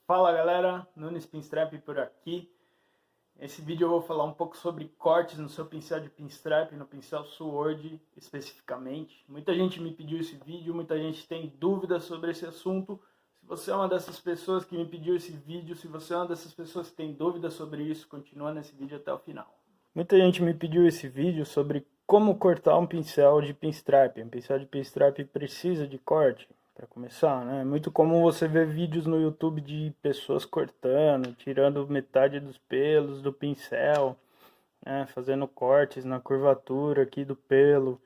Fala galera, Nunes Pinstrap por aqui. Nesse vídeo eu vou falar um pouco sobre cortes no seu pincel de pinstrap, no pincel Sword especificamente. Muita gente me pediu esse vídeo, muita gente tem dúvidas sobre esse assunto. Se você é uma dessas pessoas que me pediu esse vídeo, se você é uma dessas pessoas que tem dúvidas sobre isso, continua nesse vídeo até o final. Muita gente me pediu esse vídeo sobre como cortar um pincel de pinstrap. Um pincel de pinstrap precisa de corte? Para começar, né? É muito comum você ver vídeos no YouTube de pessoas cortando, tirando metade dos pelos do pincel, né? Fazendo cortes na curvatura aqui do pelo.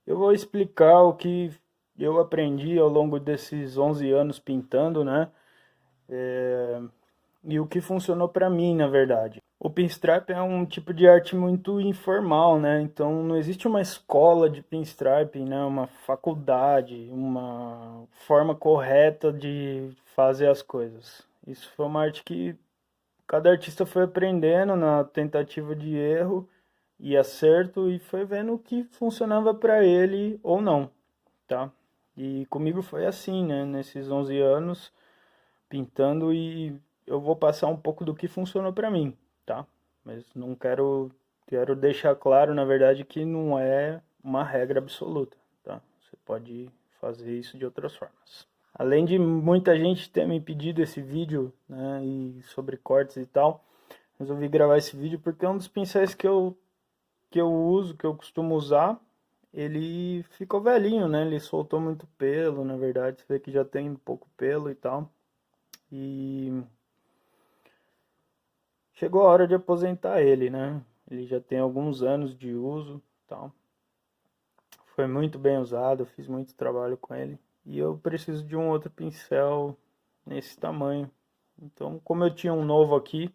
Eu vou explicar o que eu aprendi ao longo desses 11 anos pintando, né? E o que funcionou para mim, na verdade. O pinstrap é um tipo de arte muito informal, né? Então não existe uma escola de pinstrap, né? Uma faculdade, uma forma correta de fazer as coisas. Isso foi uma arte que cada artista foi aprendendo na tentativa de erro e acerto e foi vendo o que funcionava para ele ou não, tá? E comigo foi assim, né? Nesses 11 anos pintando e eu vou passar um pouco do que funcionou para mim, tá? Mas não quero deixar claro, na verdade, que não é uma regra absoluta, tá? Você pode fazer isso de outras formas. Além de muita gente ter me pedido esse vídeo, né, e sobre cortes e tal, resolvi gravar esse vídeo porque é um dos pincéis que eu uso, que eu costumo usar. Ele ficou velhinho, né? Ele soltou muito pelo, na verdade, você vê que já tem pouco pelo e tal. E chegou a hora de aposentar ele, né? Ele já tem alguns anos de uso, tal. Foi muito bem usado, eu fiz muito trabalho com ele. E eu preciso de um outro pincel nesse tamanho. Então, como eu tinha um novo aqui,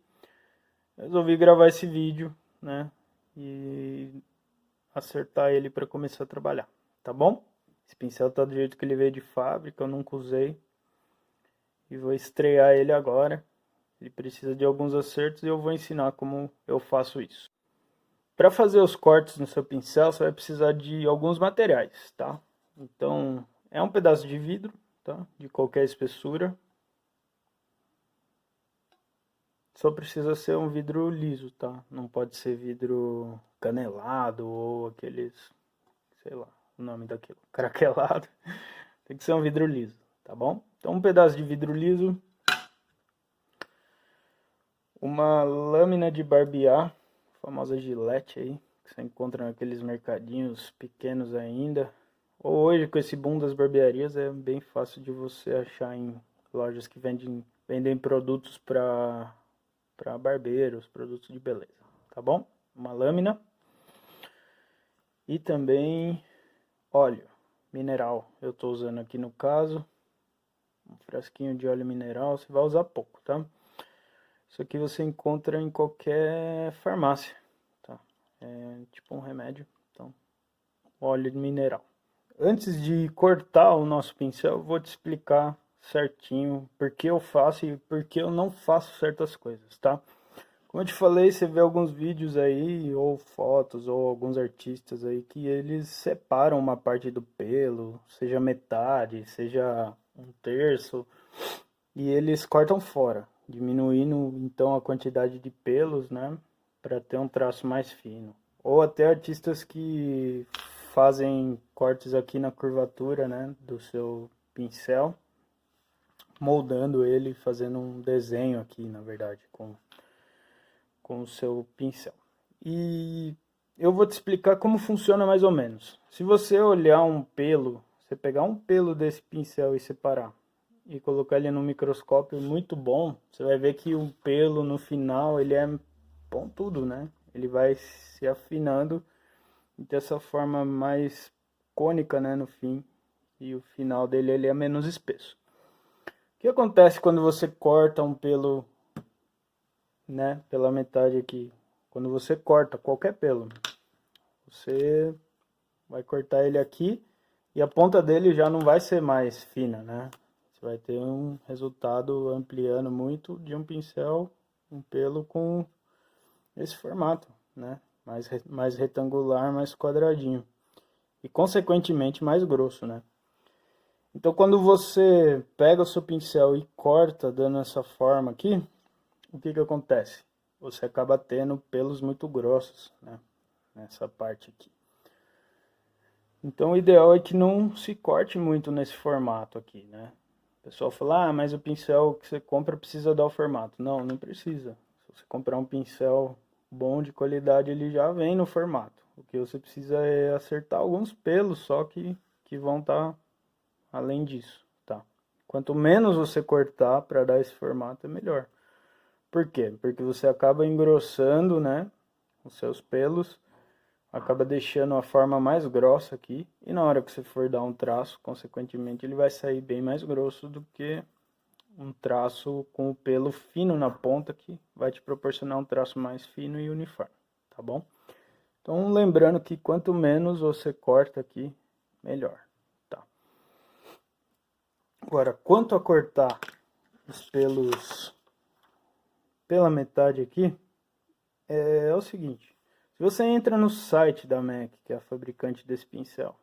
resolvi gravar esse vídeo, né? E acertar ele para começar a trabalhar, tá bom? Esse pincel tá do jeito que ele veio de fábrica, eu nunca usei. E vou estrear ele agora. Ele precisa de alguns acertos e eu vou ensinar como eu faço isso. Para fazer os cortes no seu pincel, você vai precisar de alguns materiais, tá? Então, é um pedaço de vidro, tá? De qualquer espessura. Só precisa ser um vidro liso, tá? Não pode ser vidro canelado ou aqueles, sei lá, o nome daquilo, craquelado. Tem que ser um vidro liso, tá bom? Então, um pedaço de vidro liso, uma lâmina de barbear, a famosa Gillette aí, que você encontra naqueles mercadinhos pequenos ainda. Ou hoje, com esse boom das barbearias, é bem fácil de você achar em lojas que vendem produtos para barbeiros, produtos de beleza, tá bom? Uma lâmina e também óleo mineral. Eu estou usando aqui no caso um frasquinho de óleo mineral, você vai usar pouco, tá? Isso aqui você encontra em qualquer farmácia, tá? É tipo um remédio, então, óleo mineral. Antes de cortar o nosso pincel, eu vou te explicar certinho por que eu faço e por que eu não faço certas coisas, tá? Como eu te falei, você vê alguns vídeos aí, ou fotos, ou alguns artistas aí, que eles separam uma parte do pelo, seja metade, seja um terço, e eles cortam fora, diminuindo então a quantidade de pelos, né, para ter um traço mais fino. Ou até artistas que fazem cortes aqui na curvatura, né, do seu pincel, moldando ele, fazendo um desenho aqui, na verdade, com o seu pincel. E eu vou te explicar como funciona mais ou menos. Se você olhar um pelo, você pegar um pelo desse pincel e separar, e colocar ele no microscópio muito bom, você vai ver que o pelo no final ele é pontudo, né? Ele vai se afinando e ter essa forma mais cônica, né, no fim, e o final dele ele é menos espesso. O que acontece quando você corta um pelo, né, pela metade aqui? Quando você corta qualquer pelo, você vai cortar ele aqui e a ponta dele já não vai ser mais fina, né? Você vai ter um resultado ampliando muito de um pincel, um pelo com esse formato, né? Mais retangular, mais quadradinho. E consequentemente mais grosso, né? Então quando você pega o seu pincel e corta dando essa forma aqui, o que que acontece? Você acaba tendo pelos muito grossos, né? Nessa parte aqui. Então o ideal é que não se corte muito nesse formato aqui, né? O pessoal fala, ah, mas o pincel que você compra precisa dar o formato. Não, não precisa. Se você comprar um pincel bom de qualidade, ele já vem no formato. O que você precisa é acertar alguns pelos só que vão estar além disso, tá? Quanto menos você cortar para dar esse formato, é melhor. Por quê? Porque você acaba engrossando, né, os seus pelos, acaba deixando a forma mais grossa aqui, e na hora que você for dar um traço, consequentemente, ele vai sair bem mais grosso do que um traço com o pelo fino na ponta, que vai te proporcionar um traço mais fino e uniforme, tá bom? Então, lembrando que quanto menos você corta aqui, melhor, tá? Agora, quanto a cortar os pelos pela metade aqui, é o seguinte. Se você entra no site da MAC, que é a fabricante desse pincel,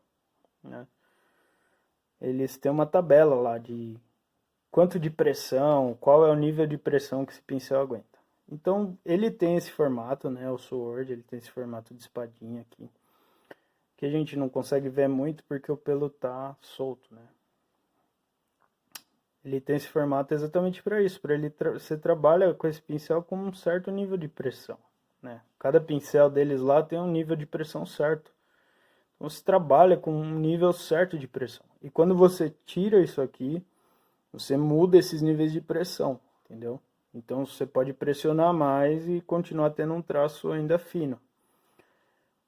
né? Eles têm uma tabela lá de quanto de pressão, qual é o nível de pressão que esse pincel aguenta. Então, ele tem esse formato, né? O Sword, ele tem esse formato de espadinha aqui. Que a gente não consegue ver muito porque o pelo tá solto, né? Ele tem esse formato exatamente para isso, para ele você trabalha com esse pincel com um certo nível de pressão, né? Cada pincel deles lá tem um nível de pressão certo. Então você trabalha com um nível certo de pressão. E quando você tira isso aqui, você muda esses níveis de pressão, entendeu? Então você pode pressionar mais e continuar tendo um traço ainda fino.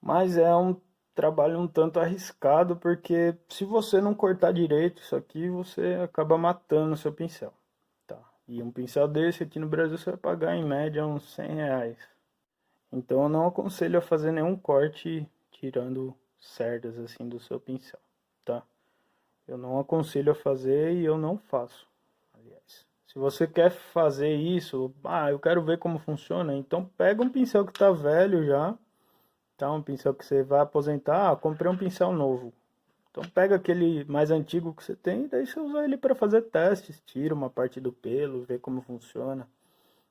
Mas é um trabalho um tanto arriscado, porque se você não cortar direito isso aqui, você acaba matando o seu pincel, tá? E um pincel desse aqui no Brasil você vai pagar em média uns R$100. Então eu não aconselho a fazer nenhum corte tirando cerdas assim do seu pincel, tá? Eu não aconselho a fazer e eu não faço, aliás. Se você quer fazer isso, eu quero ver como funciona, então pega um pincel que tá velho já, tá? Um pincel que você vai aposentar, comprei um pincel novo. Então pega aquele mais antigo que você tem e daí você usa ele para fazer testes, tira uma parte do pelo, vê como funciona.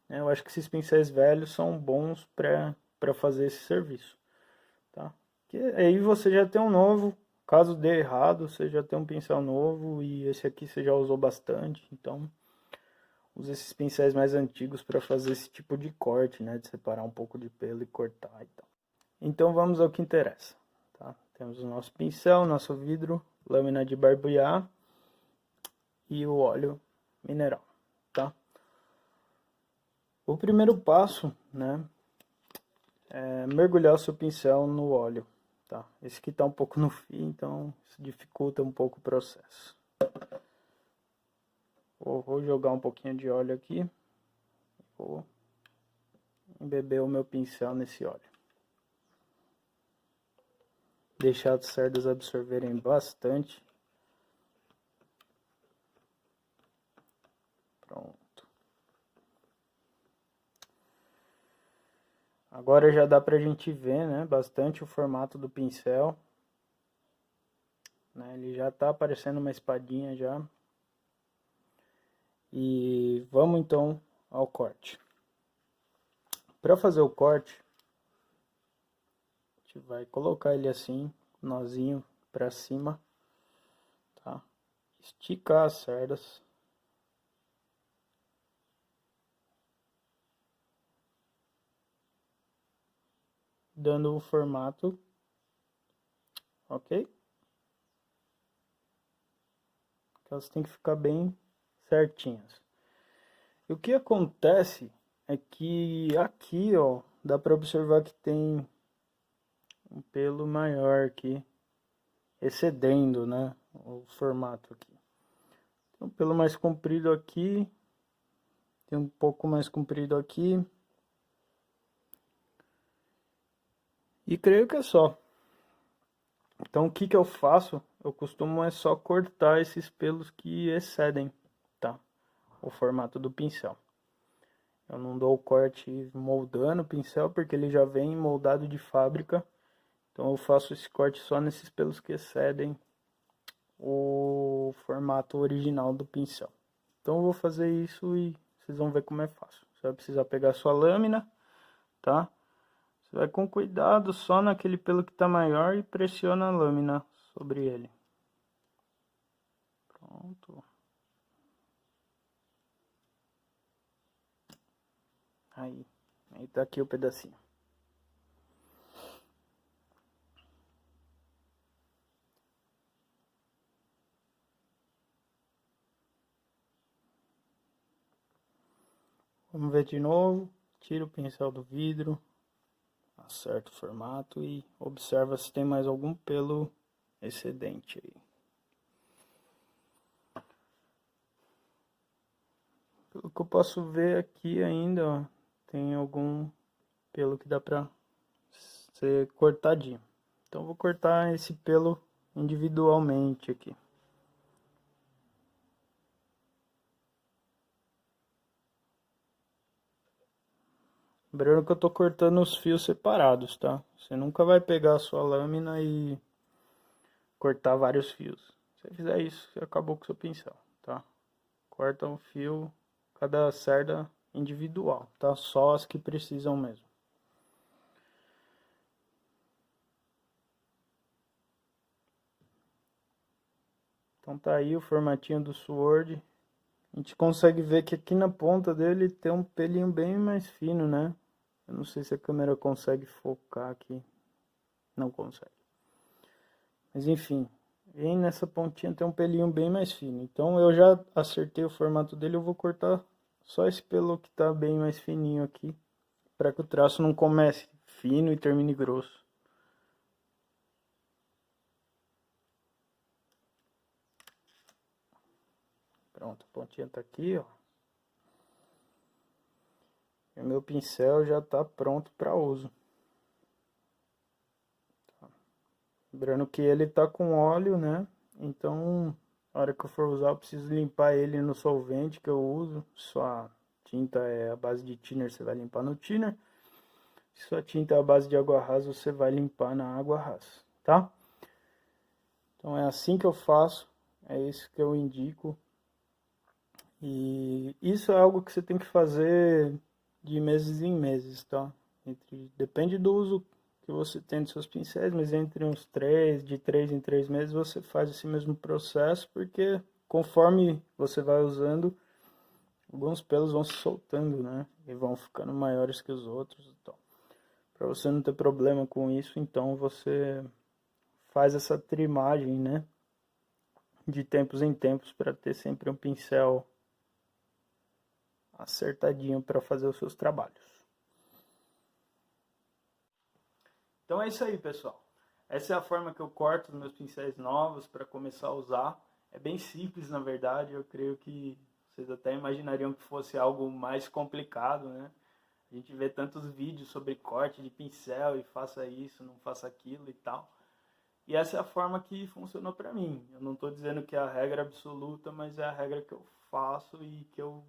Eu acho que esses pincéis velhos são bons para fazer esse serviço, tá? Que aí você já tem um novo, caso dê errado, você já tem um pincel novo e esse aqui você já usou bastante, então usa esses pincéis mais antigos para fazer esse tipo de corte, né? De separar um pouco de pelo e cortar e tal. Então vamos ao que interessa, tá? Temos o nosso pincel, nosso vidro, lâmina de barbear e o óleo mineral, tá? O primeiro passo, né, é mergulhar o seu pincel no óleo, tá? Esse aqui tá um pouco no fio, então isso dificulta um pouco o processo. Vou jogar um pouquinho de óleo aqui, vou embeber o meu pincel nesse óleo. Deixar as cerdas absorverem bastante. Pronto. Agora já dá pra gente ver, né, bastante o formato do pincel. Né, ele já tá parecendo uma espadinha já. E vamos então ao corte. Para fazer o corte, a gente vai colocar ele assim, nozinho para cima, tá? Esticar as cerdas. Dando o formato, ok? Elas têm que ficar bem certinhas. E o que acontece é que aqui, ó, dá para observar que tem um pelo maior aqui, excedendo, né, o formato aqui. Tem um pelo mais comprido aqui, tem um pouco mais comprido aqui. E creio que é só. Então o que que eu faço? Eu costumo é só cortar esses pelos que excedem, tá? O formato do pincel. Eu não dou o corte moldando o pincel porque ele já vem moldado de fábrica. Então eu faço esse corte só nesses pelos que excedem o formato original do pincel. Então eu vou fazer isso e vocês vão ver como é fácil. Você vai precisar pegar a sua lâmina, tá? Você vai com cuidado só naquele pelo que está maior e pressiona a lâmina sobre ele. Pronto. Aí tá aqui o pedacinho. Vamos ver de novo. Tira o pincel do vidro, acerta o formato e observa se tem mais algum pelo excedente aí. Pelo que eu posso ver aqui ainda, ó, tem algum pelo que dá pra ser cortadinho. Então eu vou cortar esse pelo individualmente aqui. Lembrando que eu tô cortando os fios separados, tá? Você nunca vai pegar a sua lâmina e cortar vários fios. Se você fizer isso, você acabou com o seu pincel, tá? Corta um fio, cada cerda individual, tá? Só as que precisam mesmo. Então tá aí o formatinho do Sword. A gente consegue ver que aqui na ponta dele tem um pelinho bem mais fino, né? Eu não sei se a câmera consegue focar aqui. Não consegue. Mas enfim, bem nessa pontinha tem um pelinho bem mais fino. Então eu já acertei o formato dele, eu vou cortar só esse pelo que tá bem mais fininho aqui, para que o traço não comece fino e termine grosso. Pronto, a pontinha tá aqui, ó. E o meu pincel já tá pronto para uso. Lembrando que ele tá com óleo, né? Então, na hora que eu for usar, eu preciso limpar ele no solvente que eu uso. Sua tinta é a base de thinner, você vai limpar no thinner. Se sua tinta é a base de água rasa, você vai limpar na água rasa, tá? Então é assim que eu faço, é isso que eu indico. E isso é algo que você tem que fazer de meses em meses, tá? Depende do uso que você tem dos seus pincéis, mas entre uns 3 em 3 meses você faz esse mesmo processo, porque conforme você vai usando, alguns pelos vão se soltando, né? E vão ficando maiores que os outros e tal. Para você não ter problema com isso, então você faz essa trimagem, né? De tempos em tempos para ter sempre um pincel acertadinho para fazer os seus trabalhos. Então é isso aí, pessoal. Essa é a forma que eu corto os meus pincéis novos para começar a usar. É bem simples, na verdade. Eu creio que vocês até imaginariam que fosse algo mais complicado, né? A gente vê tantos vídeos sobre corte de pincel e faça isso, não faça aquilo e tal. E essa é a forma que funcionou para mim. Eu não estou dizendo que é a regra absoluta, mas é a regra que eu faço e que eu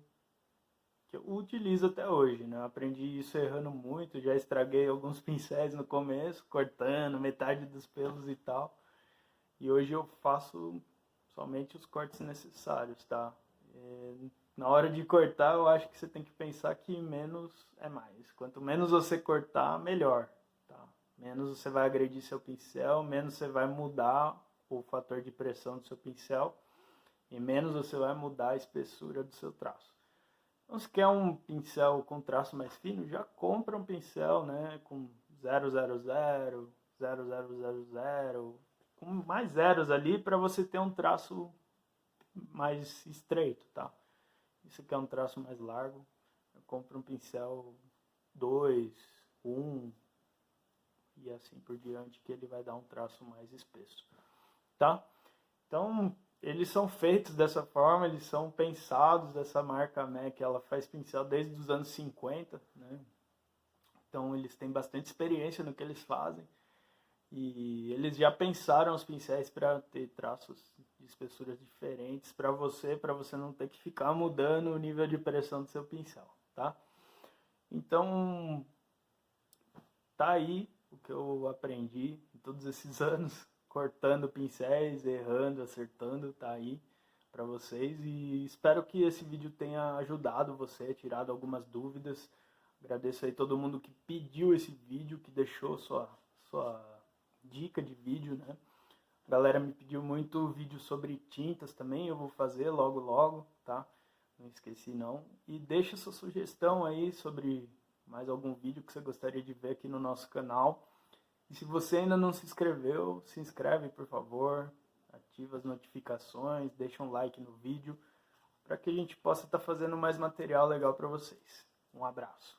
utilizo até hoje, né? Eu aprendi isso errando muito, já estraguei alguns pincéis no começo, cortando metade dos pelos e tal. E hoje eu faço somente os cortes necessários, tá? Na hora de cortar, eu acho que você tem que pensar que menos é mais. Quanto menos você cortar, melhor, tá? Menos você vai agredir seu pincel, menos você vai mudar o fator de pressão do seu pincel e menos você vai mudar a espessura do seu traço. Então, se quer um pincel com traço mais fino, já compra um pincel, né, com 000, 0000, com mais zeros ali para você ter um traço mais estreito, tá? E se quer um traço mais largo, compra um pincel 2, 1 e assim por diante, que ele vai dar um traço mais espesso, tá? Então, eles são feitos dessa forma, eles são pensados dessa marca MAC, ela faz pincel desde os anos 50, né? Então eles têm bastante experiência no que eles fazem e eles já pensaram os pincéis para ter traços de espessuras diferentes para você não ter que ficar mudando o nível de pressão do seu pincel, tá? Então, tá aí o que eu aprendi em todos esses anos cortando pincéis, errando, acertando, tá aí para vocês. E espero que esse vídeo tenha ajudado você, tirado algumas dúvidas. Agradeço aí todo mundo que pediu esse vídeo, que deixou sua dica de vídeo, né? A galera me pediu muito vídeo sobre tintas também, eu vou fazer logo logo, tá? Não esqueci não. E deixa sua sugestão aí sobre mais algum vídeo que você gostaria de ver aqui no nosso canal. E se você ainda não se inscreveu, se inscreve por favor, ativa as notificações, deixa um like no vídeo, para que a gente possa estar fazendo mais material legal para vocês. Um abraço.